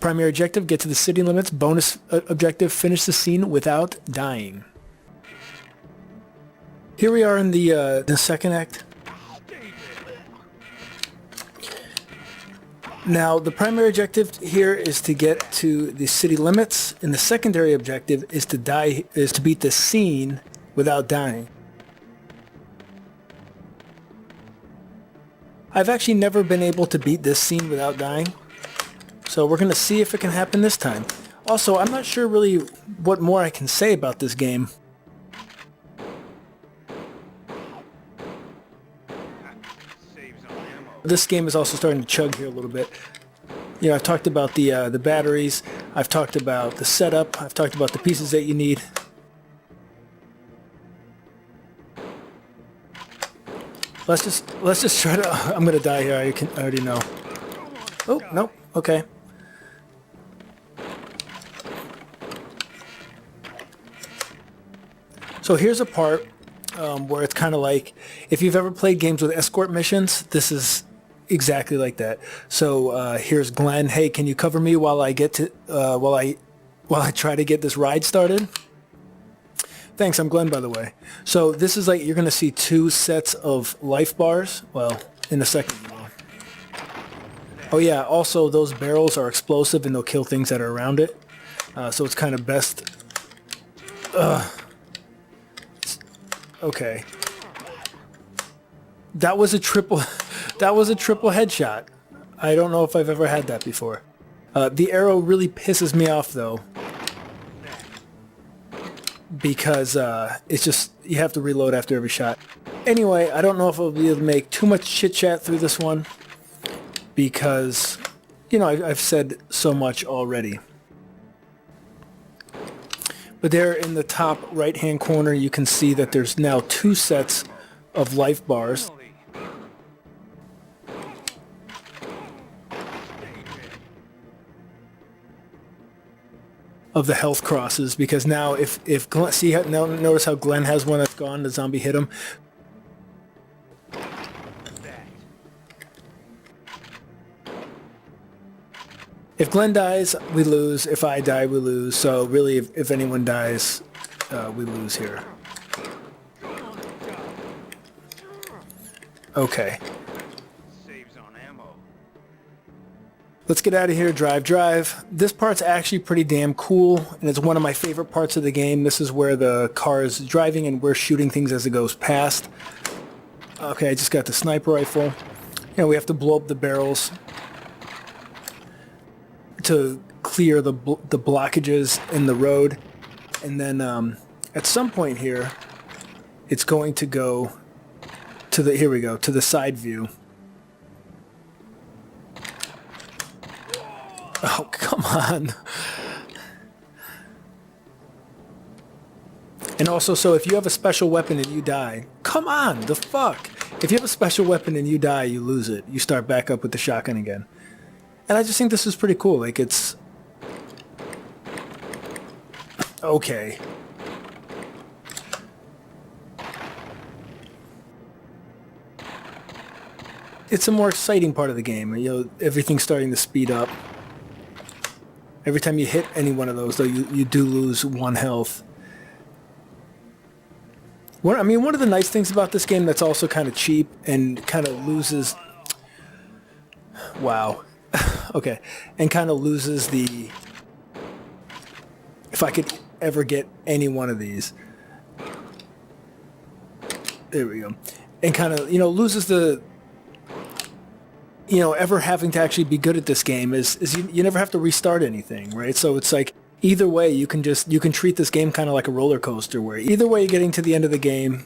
Primary objective, get to the city limits. Bonus objective, finish the scene without dying. Here we are in the second act. Now, the primary objective here is to get to the city limits, and the secondary objective is to beat the scene without dying. I've actually never been able to beat this scene without dying, so we're going to see if it can happen this time. Also, I'm not sure really what more I can say about this game. This game is also starting to chug here a little bit. You know, I've talked about the batteries, I've talked about the setup, I've talked about the pieces that you need. Let's just try to. I'm gonna die here. I already know. Oh no. Okay. So here's a part where it's kind of like, if you've ever played games with escort missions, this is exactly like that. So here's Glenn. Hey, can you cover me while I get to while I try to get this ride started? Thanks, I'm Glenn, by the way. So this is like, you're going to see two sets of life bars. Well, in a second. Oh yeah, also those barrels are explosive and they'll kill things that are around it. So it's kind of best. Okay. That was a triple headshot. I don't know if I've ever had that before. The arrow really pisses me off though, because it's just, you have to reload after every shot. Anyway, I don't know if I'll be able to make too much chit chat through this one, because, you know, I've said so much already. But there in the top right hand corner you can see that there's now two sets of life bars. Of the health crosses, because now if Glenn, see how, now notice how Glenn has one that's gone, the zombie hit him. If Glenn dies, we lose. If I die, we lose. So really, if anyone dies, we lose here. Okay. Let's get out of here, drive. This part's actually pretty damn cool, and it's one of my favorite parts of the game. This is where the car is driving and we're shooting things as it goes past. Okay, I just got the sniper rifle. You know, we have to blow up the barrels to clear the blockages in the road. And then at some point here, it's going to go to the, here we go, to the side view. Oh, come on. And also, so if you have a special weapon and you die, come on, the fuck? If you have a special weapon and you die, you lose it. You start back up with the shotgun again. And I just think this is pretty cool. Like, it's... Okay. It's a more exciting part of the game. You know, everything's starting to speed up. Every time you hit any one of those, though, you do lose one health. One of the nice things about this game that's also kind of cheap and kind of loses... Wow. Okay. And kind of loses the... If I could ever get any one of these. There we go. And kind of, you know, loses the... You know, ever having to actually be good at this game is you never have to restart anything, right? So it's like, either way, you can treat this game kind of like a roller coaster, where either way you're getting to the end of the game,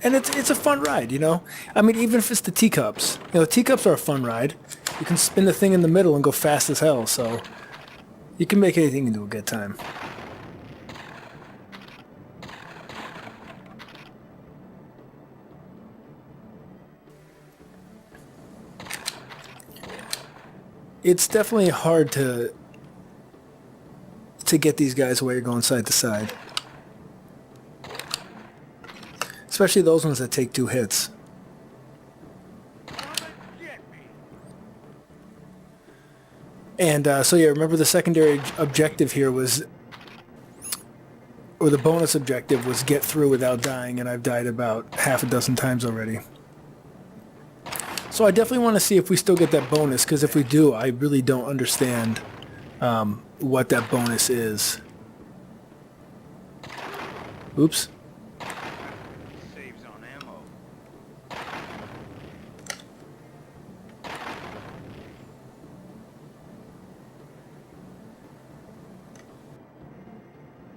and it's a fun ride, you know? I mean, even if it's the teacups. You know, the teacups are a fun ride. You can spin the thing in the middle and go fast as hell, so you can make anything into a good time. It's definitely hard to get these guys while you're going side to side. Especially those ones that take 2 hits. And so yeah, remember the secondary objective here was, or the bonus objective was get through without dying, and I've died about half a dozen times already. So I definitely want to see if we still get that bonus, because if we do, I really don't understand what that bonus is. Oops. Saves on ammo.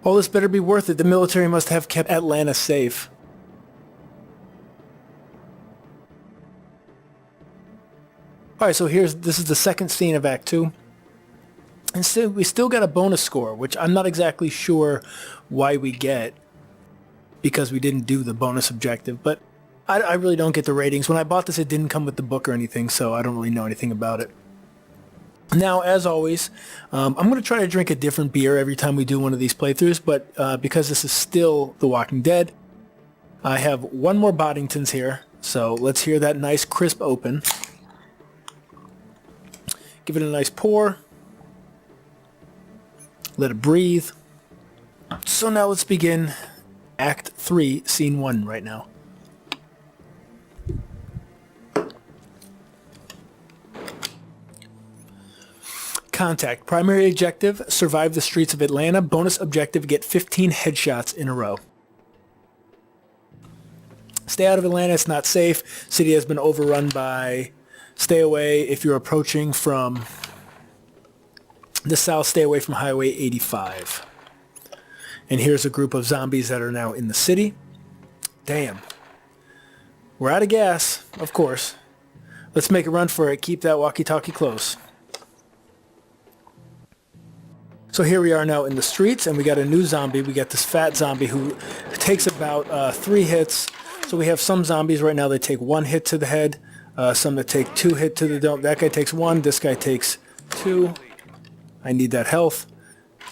All this better be worth it. The military must have kept Atlanta safe. Alright, so this is the second scene of Act 2. And so we still got a bonus score, which I'm not exactly sure why we get, because we didn't do the bonus objective, but I really don't get the ratings. When I bought this, it didn't come with the book or anything, so I don't really know anything about it. Now, as always, I'm going to try to drink a different beer every time we do one of these playthroughs, but because this is still The Walking Dead, I have one more Boddington's here, so let's hear that nice crisp open. Give it a nice pour. Let it breathe. So now let's begin Act 3, Scene 1 right now. Contact. Primary objective, survive the streets of Atlanta. Bonus objective, get 15 headshots in a row. Stay out of Atlanta, it's not safe. City has been overrun by... Stay away if you're approaching from the south. Stay away from Highway 85. And here's a group of zombies that are now in the city. Damn. We're out of gas, of course. Let's make a run for it. Keep that walkie-talkie close. So here we are now in the streets, and we got a new zombie. We got this fat zombie who takes about 3 hits. So we have some zombies right now that take 1 hit to the head. Some that take 2 hit to the dome. That guy takes 1. This guy takes 2. I need that health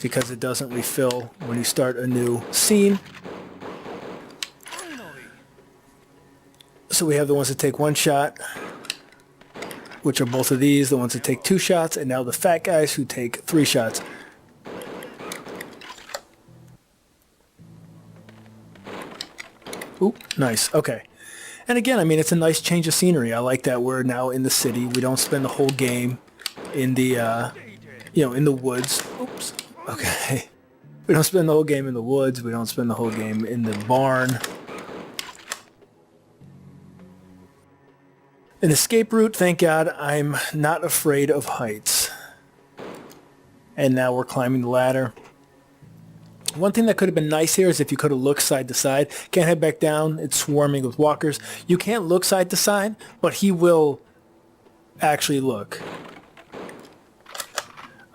because it doesn't refill when you start a new scene. So we have the ones that take 1 shot, which are both of these. The ones that take 2 shots, and now the fat guys who take 3 shots. Ooh, nice. Okay. And again, I mean, it's a nice change of scenery. I like that we're now in the city. We don't spend the whole game in the, in the woods. Oops. Okay. We don't spend the whole game in the woods. We don't spend the whole game in the barn. An escape route, thank God, I'm not afraid of heights. And now we're climbing the ladder. One thing that could have been nice here is if you could have looked side to side. Can't head back down. It's swarming with walkers. You can't look side to side, but he will actually look.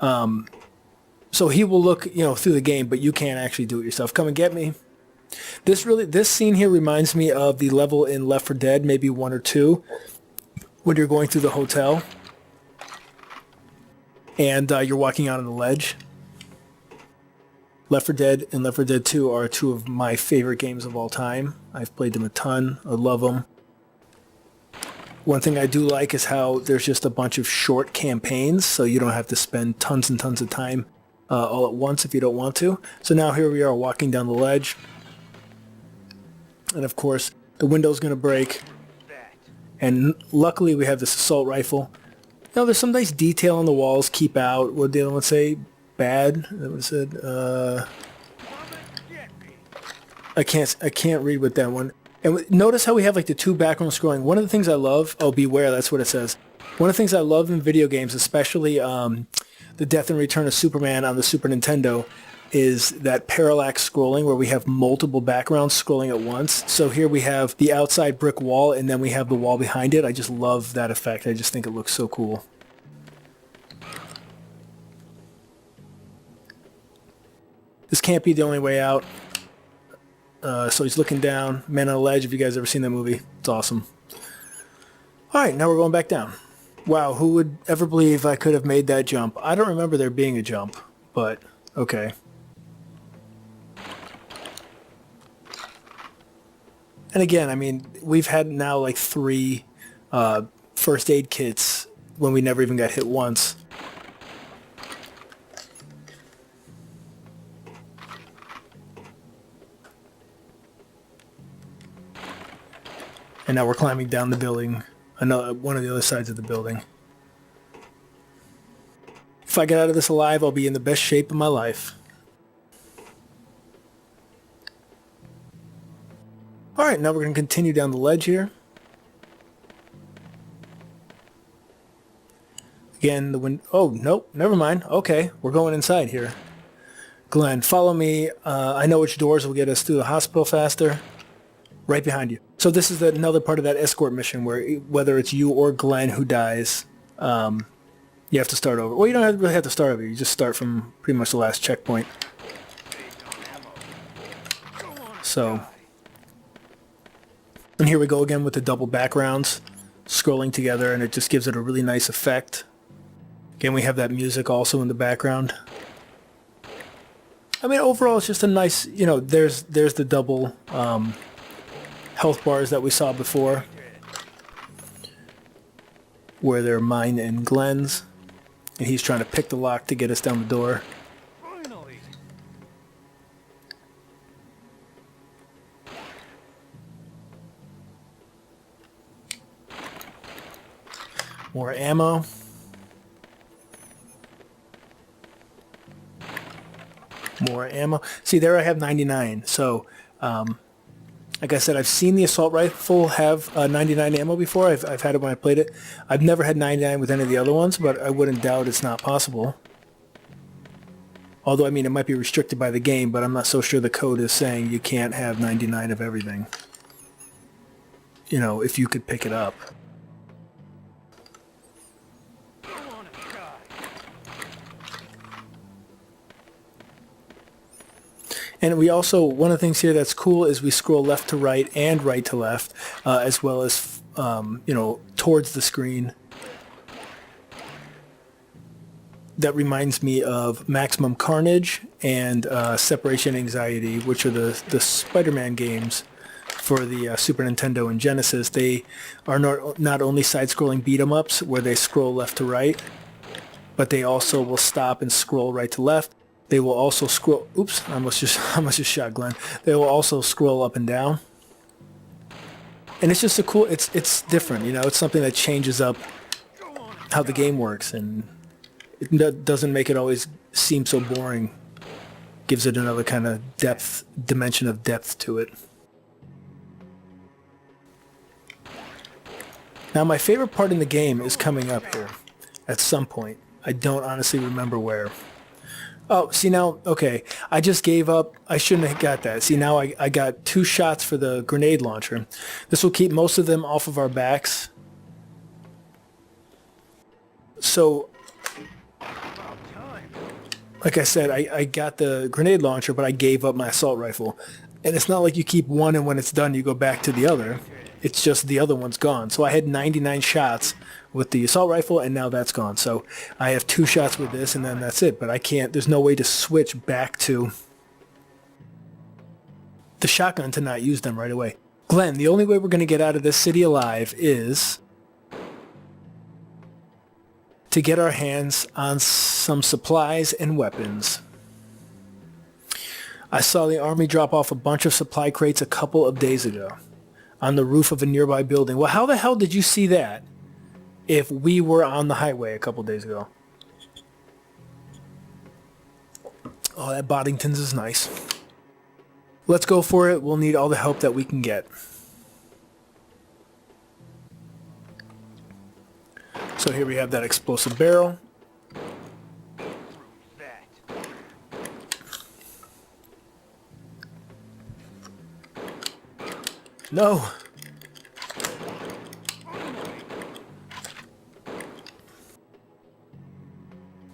So he will look, through the game, but you can't actually do it yourself. Come and get me. This scene here reminds me of the level in Left 4 Dead, maybe 1 or 2, when you're going through the hotel and you're walking out on the ledge. Left 4 Dead and Left 4 Dead 2 are 2 of my favorite games of all time. I've played them a ton. I love them. One thing I do like is how there's just a bunch of short campaigns, so you don't have to spend tons and tons of time all at once if you don't want to. So now here we are walking down the ledge. And of course, the window's going to break. And luckily we have this assault rifle. Now there's some nice detail on the walls. Keep out. What did the other one say? Bad. That was it. I can't read with that one. And notice how we have like the 2 backgrounds scrolling. One of the things I love, beware, that's what it says. One of the things I love in video games, especially the Death and Return of Superman on the Super Nintendo, is that parallax scrolling where we have multiple backgrounds scrolling at once. So here we have the outside brick wall and then we have the wall behind it. I just love that effect. I just think it looks so cool. This can't be the only way out. So he's looking down. Man on a Ledge, if you guys ever seen that movie. It's awesome. Alright, now we're going back down. Wow, who would ever believe I could have made that jump? I don't remember there being a jump, but okay. And again, I mean, we've had now like 3 first aid kits when we never even got hit once. And now we're climbing down the building, one of the other sides of the building. If I get out of this alive, I'll be in the best shape of my life. Alright, now we're going to continue down the ledge here. Again, the wind... Oh, nope, never mind. Okay, we're going inside here. Glenn, follow me. I know which doors will get us through the hospital faster. Right behind you. So this is another part of that escort mission where whether it's you or Glenn who dies, you have to start over. Well, you don't really have to start over. You just start from pretty much the last checkpoint. So... And here we go again with the double backgrounds scrolling together, and it just gives it a really nice effect. Again, we have that music also in the background. I mean, overall, it's just a nice, you know, there's the double health bars that we saw before, where they're mine and Glenn's, and he's trying to pick the lock to get us down the door. More ammo. More ammo. See, there I have 99. So, like I said, I've seen the assault rifle have 99 ammo before. I've had it when I played it. I've never had 99 with any of the other ones, but I wouldn't doubt it's not possible. Although, I mean, it might be restricted by the game, but I'm not so sure the code is saying you can't have 99 of everything. You know, if you could pick it up. And we also, one of the things here that's cool is we scroll left to right and right to left, as well as, you know, towards the screen. That reminds me of Maximum Carnage and Separation Anxiety, which are the Spider-Man games for the Super Nintendo and Genesis. They are not only side-scrolling beat-em-ups where they scroll left to right, but they also will stop and scroll right to left. They will also scroll... Oops, I almost just shot Glenn. They will also scroll up and down. And it's just a cool... It's different, you know? It's something that changes up how the game works, and it doesn't make it always seem so boring. Gives it another kind of dimension of depth to it. Now, my favorite part in the game is coming up here at some point. I don't honestly remember where. Oh, see now, okay, I just gave up. I shouldn't have got that. See, now I got 2 shots for the grenade launcher. This will keep most of them off of our backs. So, like I said, I got the grenade launcher, but I gave up my assault rifle. And it's not like you keep one and when it's done you go back to the other. It's just the other one's gone. So I had 99 shots with the assault rifle, and now that's gone. So I have 2 shots with this, and then that's it. But I can't, there's no way to switch back to the shotgun to not use them right away. Glenn, the only way we're going to get out of this city alive is to get our hands on some supplies and weapons. I saw the army drop off a bunch of supply crates a couple of days ago on the roof of a nearby building. Well, how the hell did you see that if we were on the highway a couple days ago? Oh, that Boddington's is nice. Let's go for it. We'll need all the help that we can get. So here we have that explosive barrel. No!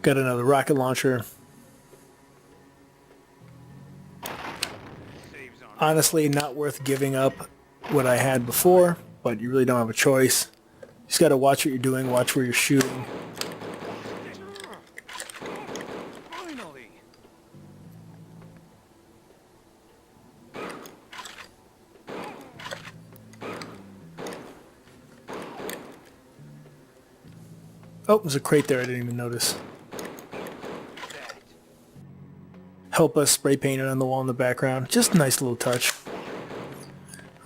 Got another rocket launcher. Honestly, not worth giving up what I had before, but you really don't have a choice. You just gotta watch what you're doing, watch where you're shooting. Oh, there's a crate there I didn't even notice. Help us spray paint it on the wall in the background. Just a nice little touch.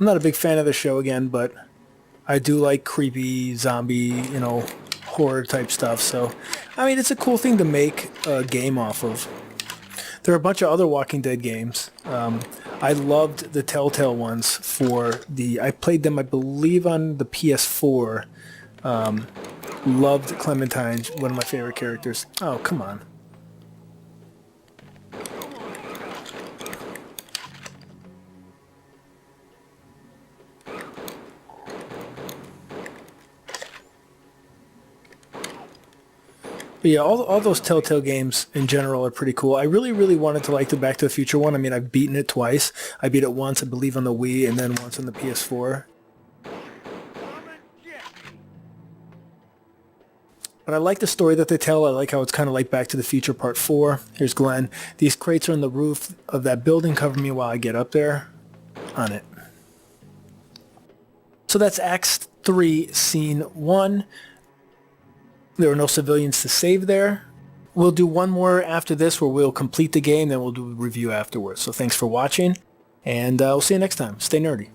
I'm not a big fan of the show again, but I do like creepy zombie, horror type stuff. So, I mean, it's a cool thing to make a game off of. There are a bunch of other Walking Dead games. I loved the Telltale ones I played them, I believe, on the PS4. Loved Clementine, one of my favorite characters. Oh, come on. But yeah, all those Telltale games in general are pretty cool. I really, really wanted to like the Back to the Future one. I mean, I've beaten it twice. I beat it once, I believe, on the Wii, and then once on the PS4. But I like the story that they tell. I like how it's kind of like Back to the Future Part 4. Here's Glenn. These crates are on the roof of that building. Cover me while I get up there. On it. So that's Acts 3, Scene 1. There were no civilians to save there. We'll do one more after this where we'll complete the game, then we'll do a review afterwards. So thanks for watching, and we'll see you next time. Stay nerdy.